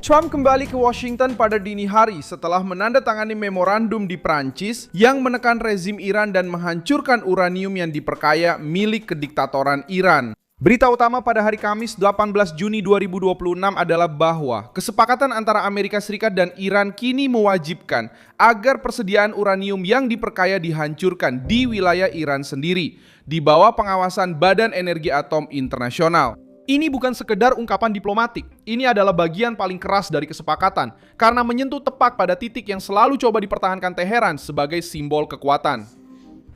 Trump kembali ke Washington pada dini hari setelah menandatangani memorandum di Prancis yang menekan rezim Iran dan menghancurkan uranium yang diperkaya milik kediktatoran Iran. Berita utama pada hari Kamis 18 Juni 2026 adalah bahwa kesepakatan antara Amerika Serikat dan Iran kini mewajibkan agar persediaan uranium yang diperkaya dihancurkan di wilayah Iran sendiri, di bawah pengawasan Badan Energi Atom Internasional. Ini bukan sekedar ungkapan diplomatik, ini adalah bagian paling keras dari kesepakatan karena menyentuh tepat pada titik yang selalu coba dipertahankan Teheran sebagai simbol kekuatan.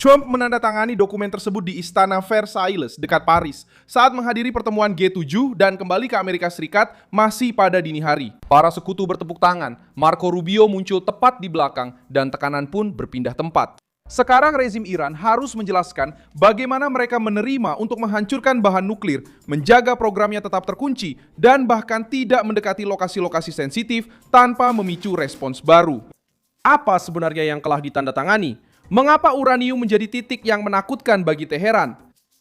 Trump menandatangani dokumen tersebut di Istana Versailles dekat Paris saat menghadiri pertemuan G7 dan kembali ke Amerika Serikat masih pada dini hari. Para sekutu bertepuk tangan, Marco Rubio muncul tepat di belakang dan tekanan pun berpindah tempat. Sekarang rezim Iran harus menjelaskan bagaimana mereka menerima untuk menghancurkan bahan nuklir, menjaga programnya tetap terkunci, dan bahkan tidak mendekati lokasi-lokasi sensitif tanpa memicu respons baru. Apa sebenarnya yang telah ditandatangani? Mengapa uranium menjadi titik yang menakutkan bagi Teheran?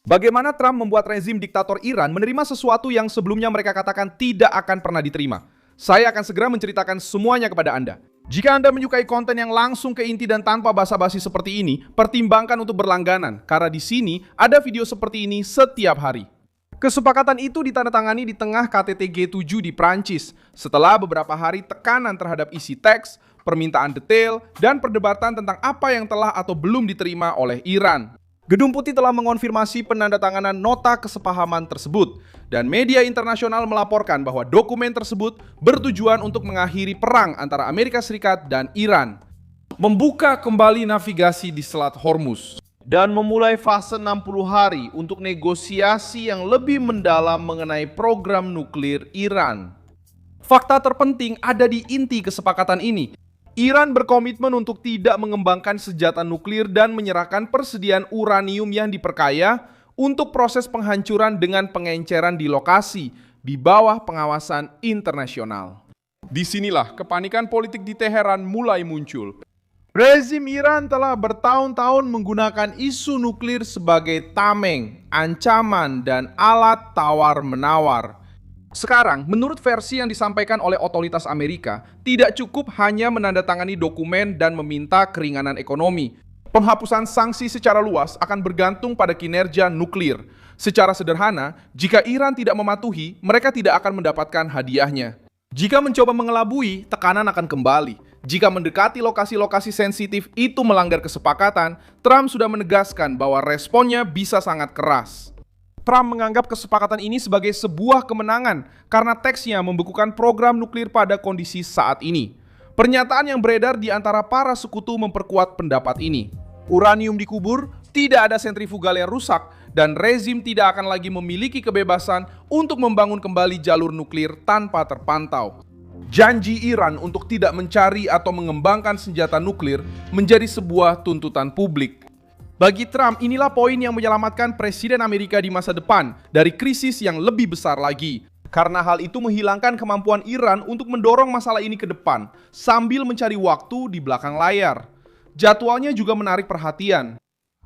Bagaimana Trump membuat rezim diktator Iran menerima sesuatu yang sebelumnya mereka katakan tidak akan pernah diterima? Saya akan segera menceritakan semuanya kepada Anda. Jika Anda menyukai konten yang langsung ke inti dan tanpa basa-basi seperti ini, pertimbangkan untuk berlangganan, karena di sini ada video seperti ini setiap hari. Kesepakatan itu ditandatangani di tengah KTT G7 di Prancis, setelah beberapa hari tekanan terhadap isi teks, permintaan detail, dan perdebatan tentang apa yang telah atau belum diterima oleh Iran. Gedung Putih telah mengonfirmasi penandatanganan nota kesepahaman tersebut, dan media internasional melaporkan bahwa dokumen tersebut bertujuan untuk mengakhiri perang antara Amerika Serikat dan Iran, membuka kembali navigasi di Selat Hormuz, dan memulai fase 60 hari untuk negosiasi yang lebih mendalam mengenai program nuklir Iran. Fakta terpenting ada di inti kesepakatan ini. Iran berkomitmen untuk tidak mengembangkan senjata nuklir dan menyerahkan persediaan uranium yang diperkaya untuk proses penghancuran dengan pengenceran di lokasi di bawah pengawasan internasional. Disinilah kepanikan politik di Teheran mulai muncul. Rezim Iran telah bertahun-tahun menggunakan isu nuklir sebagai tameng, ancaman, dan alat tawar-menawar. Sekarang, menurut versi yang disampaikan oleh otoritas Amerika, tidak cukup hanya menandatangani dokumen dan meminta keringanan ekonomi. Penghapusan sanksi secara luas akan bergantung pada kinerja nuklir. Secara sederhana, jika Iran tidak mematuhi, mereka tidak akan mendapatkan hadiahnya. Jika mencoba mengelabui, tekanan akan kembali. Jika mendekati lokasi-lokasi sensitif itu melanggar kesepakatan, Trump sudah menegaskan bahwa responnya bisa sangat keras. Trump menganggap kesepakatan ini sebagai sebuah kemenangan karena teksnya membekukan program nuklir pada kondisi saat ini. Pernyataan yang beredar di antara para sekutu memperkuat pendapat ini. Uranium dikubur, tidak ada sentrifugal yang rusak, dan rezim tidak akan lagi memiliki kebebasan untuk membangun kembali jalur nuklir tanpa terpantau. Janji Iran untuk tidak mencari atau mengembangkan senjata nuklir menjadi sebuah tuntutan publik. Bagi Trump, inilah poin yang menyelamatkan Presiden Amerika di masa depan dari krisis yang lebih besar lagi. Karena hal itu menghilangkan kemampuan Iran untuk mendorong masalah ini ke depan, sambil mencari waktu di belakang layar. Jadwalnya juga menarik perhatian.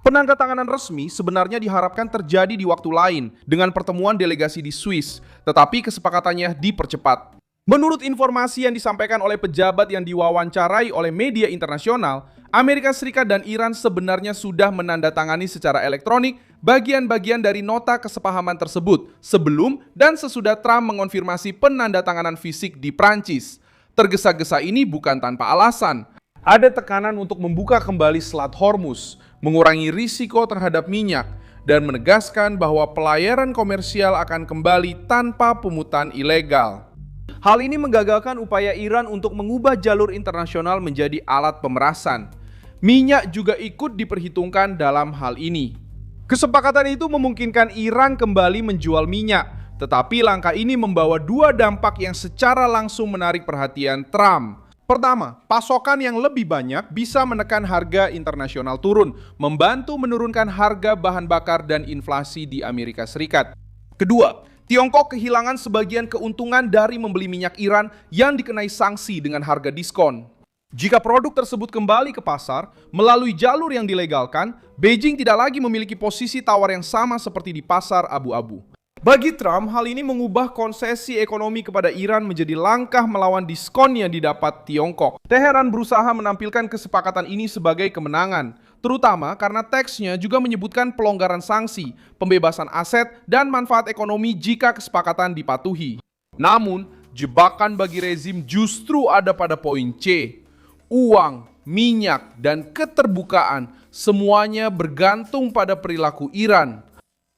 Penandatanganan resmi sebenarnya diharapkan terjadi di waktu lain dengan pertemuan delegasi di Swiss, tetapi kesepakatannya dipercepat. Menurut informasi yang disampaikan oleh pejabat yang diwawancarai oleh media internasional, Amerika Serikat dan Iran sebenarnya sudah menandatangani secara elektronik bagian-bagian dari nota kesepahaman tersebut sebelum dan sesudah Trump mengonfirmasi penandatanganan fisik di Prancis. Tergesa-gesa ini bukan tanpa alasan. Ada tekanan untuk membuka kembali Selat Hormuz, mengurangi risiko terhadap minyak, dan menegaskan bahwa pelayaran komersial akan kembali tanpa pungutan ilegal. Hal ini menggagalkan upaya Iran untuk mengubah jalur internasional menjadi alat pemerasan. Minyak juga ikut diperhitungkan dalam hal ini. Kesepakatan itu memungkinkan Iran kembali menjual minyak, tetapi langkah ini membawa dua dampak yang secara langsung menarik perhatian Trump. Pertama, pasokan yang lebih banyak bisa menekan harga internasional turun, membantu menurunkan harga bahan bakar dan inflasi di Amerika Serikat. Kedua, Tiongkok kehilangan sebagian keuntungan dari membeli minyak Iran yang dikenai sanksi dengan harga diskon. Jika produk tersebut kembali ke pasar melalui jalur yang dilegalkan, Beijing tidak lagi memiliki posisi tawar yang sama seperti di pasar abu-abu. Bagi Trump, hal ini mengubah konsesi ekonomi kepada Iran menjadi langkah melawan diskon yang didapat Tiongkok. Teheran berusaha menampilkan kesepakatan ini sebagai kemenangan, terutama karena teksnya juga menyebutkan pelonggaran sanksi, pembebasan aset, dan manfaat ekonomi jika kesepakatan dipatuhi. Namun, jebakan bagi rezim justru ada pada poin C. Uang, minyak, dan keterbukaan semuanya bergantung pada perilaku Iran.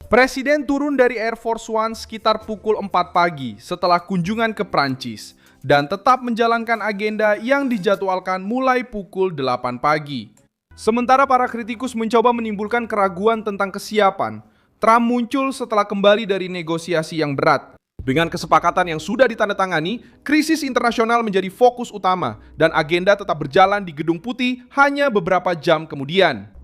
Presiden turun dari Air Force One sekitar pukul 4 pagi setelah kunjungan ke Prancis dan tetap menjalankan agenda yang dijadwalkan mulai pukul 8 pagi. Sementara para kritikus mencoba menimbulkan keraguan tentang kesiapan, Trump muncul setelah kembali dari negosiasi yang berat. Dengan kesepakatan yang sudah ditandatangani, krisis internasional menjadi fokus utama dan agenda tetap berjalan di Gedung Putih hanya beberapa jam kemudian.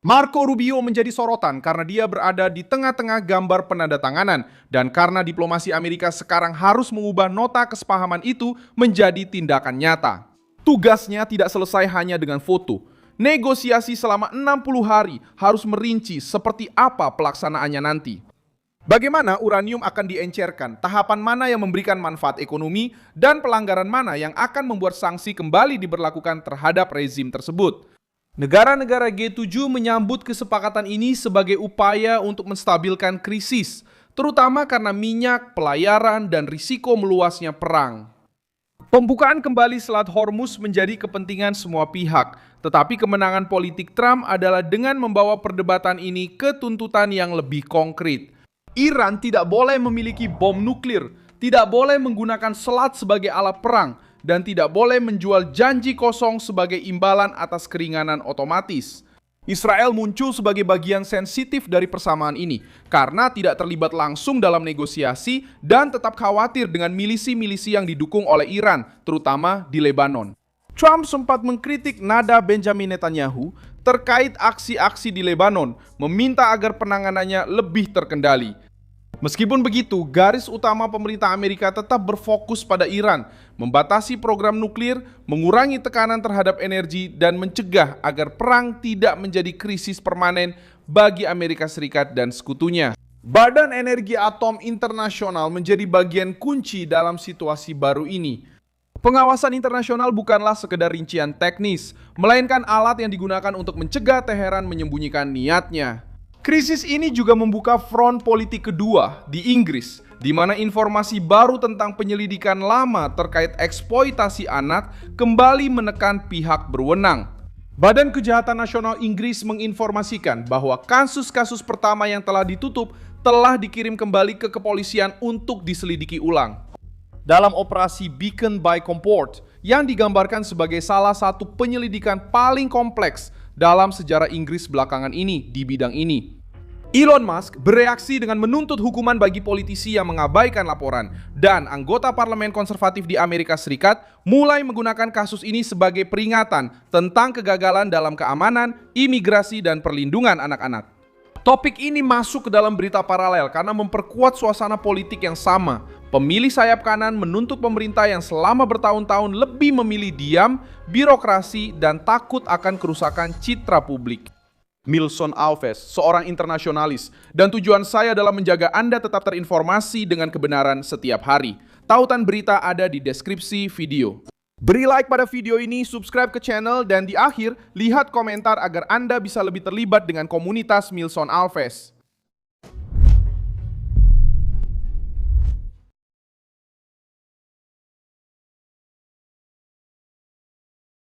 Marco Rubio menjadi sorotan karena dia berada di tengah-tengah gambar penandatanganan dan karena diplomasi Amerika sekarang harus mengubah nota kesepahaman itu menjadi tindakan nyata. Tugasnya tidak selesai hanya dengan foto. Negosiasi selama 60 hari harus merinci seperti apa pelaksanaannya nanti. Bagaimana uranium akan diencerkan, tahapan mana yang memberikan manfaat ekonomi, dan pelanggaran mana yang akan membuat sanksi kembali diberlakukan terhadap rezim tersebut. Negara-negara G7 menyambut kesepakatan ini sebagai upaya untuk menstabilkan krisis, terutama karena minyak, pelayaran, dan risiko meluasnya perang. Pembukaan kembali Selat Hormuz menjadi kepentingan semua pihak, tetapi kemenangan politik Trump adalah dengan membawa perdebatan ini ke tuntutan yang lebih konkret. Iran tidak boleh memiliki bom nuklir, tidak boleh menggunakan selat sebagai alat perang, dan tidak boleh menjual janji kosong sebagai imbalan atas keringanan otomatis. Israel muncul sebagai bagian sensitif dari persamaan ini karena tidak terlibat langsung dalam negosiasi dan tetap khawatir dengan milisi-milisi yang didukung oleh Iran, terutama di Lebanon. Trump sempat mengkritik nada Benjamin Netanyahu terkait aksi-aksi di Lebanon, meminta agar penanganannya lebih terkendali. Meskipun begitu, garis utama pemerintah Amerika tetap berfokus pada Iran, membatasi program nuklir, mengurangi tekanan terhadap energi, dan mencegah agar perang tidak menjadi krisis permanen bagi Amerika Serikat dan sekutunya. Badan Energi Atom Internasional menjadi bagian kunci dalam situasi baru ini. Pengawasan internasional bukanlah sekedar rincian teknis, melainkan alat yang digunakan untuk mencegah Teheran menyembunyikan niatnya. Krisis ini juga membuka front politik kedua di Inggris, di mana informasi baru tentang penyelidikan lama terkait eksploitasi anak kembali menekan pihak berwenang. Badan Kejahatan Nasional Inggris menginformasikan bahwa kasus-kasus pertama yang telah ditutup telah dikirim kembali ke kepolisian untuk diselidiki ulang. Dalam operasi Beacon by Comport, yang digambarkan sebagai salah satu penyelidikan paling kompleks dalam sejarah Inggris belakangan ini di bidang ini. Elon Musk bereaksi dengan menuntut hukuman bagi politisi yang mengabaikan laporan, dan anggota parlemen konservatif di Amerika Serikat mulai menggunakan kasus ini sebagai peringatan tentang kegagalan dalam keamanan, imigrasi, dan perlindungan anak-anak. Topik ini masuk ke dalam berita paralel karena memperkuat suasana politik yang sama. Pemilih sayap kanan menuntut pemerintah yang selama bertahun-tahun lebih memilih diam, birokrasi, dan takut akan kerusakan citra publik. Milson Alves, seorang internasionalis, dan tujuan saya adalah menjaga Anda tetap terinformasi dengan kebenaran setiap hari. Tautan berita ada di deskripsi video. Beri like pada video ini, subscribe ke channel, dan di akhir, lihat komentar agar Anda bisa lebih terlibat dengan komunitas Milson Alves.